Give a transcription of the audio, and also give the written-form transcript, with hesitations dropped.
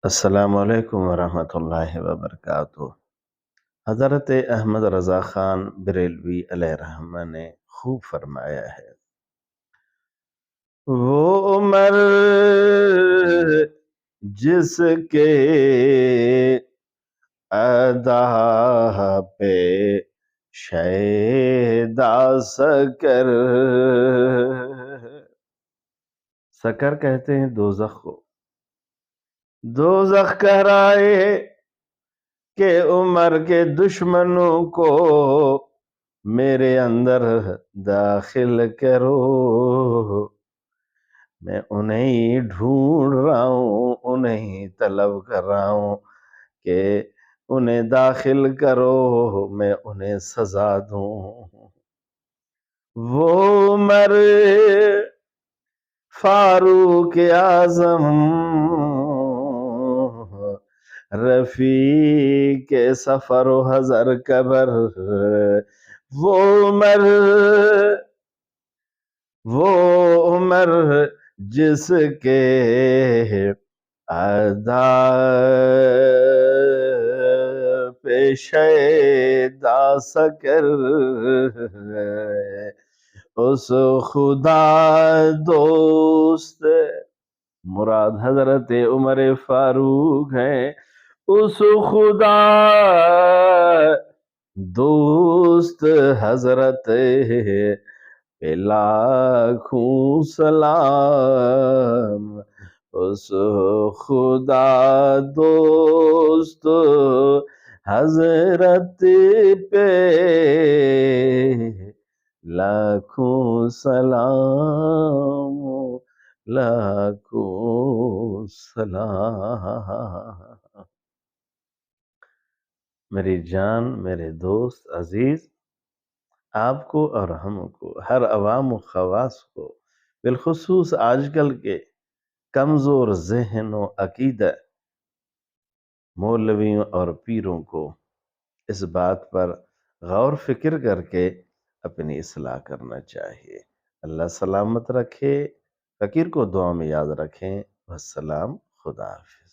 السلام علیکم ورحمۃ اللہ وبرکاتہ۔ حضرت احمد رضا خان بریلوی علیہ رحمہ نے خوب فرمایا ہے، وہ عمر جس کے ادا پہ شیدا سکر، سکر کہتے ہیں دوزخ کو، دوزخ کہرائے کہ عمر کے دشمنوں کو میرے اندر داخل کرو، میں انہیں ڈھونڈ رہا ہوں، انہیں طلب کر رہا ہوں کہ انہیں داخل کرو، میں انہیں سزا دوں۔ وہ عمر فاروق اعظم رفیق سفر و حضر قبر، وہ عمر جس کے ادا پیشیدہ سکر، اس خدا دوست، مراد حضرت عمر فاروق ہے، اس خدا دوست حضرت پہ لاکھوں سلام، اس خدا دوست حضرت پہ لاکھوں سلام، لاکھوں سلام۔ میری جان، میرے دوست عزیز، آپ کو اور ہم کو، ہر عوام و خواص کو، بالخصوص آج کل کے کمزور ذہن و عقیدہ مولویوں اور پیروں کو اس بات پر غور فکر کر کے اپنی اصلاح کرنا چاہیے۔ اللہ سلامت رکھے، فقیر کو دعا میں یاد رکھیں۔ والسلام، خدا حافظ۔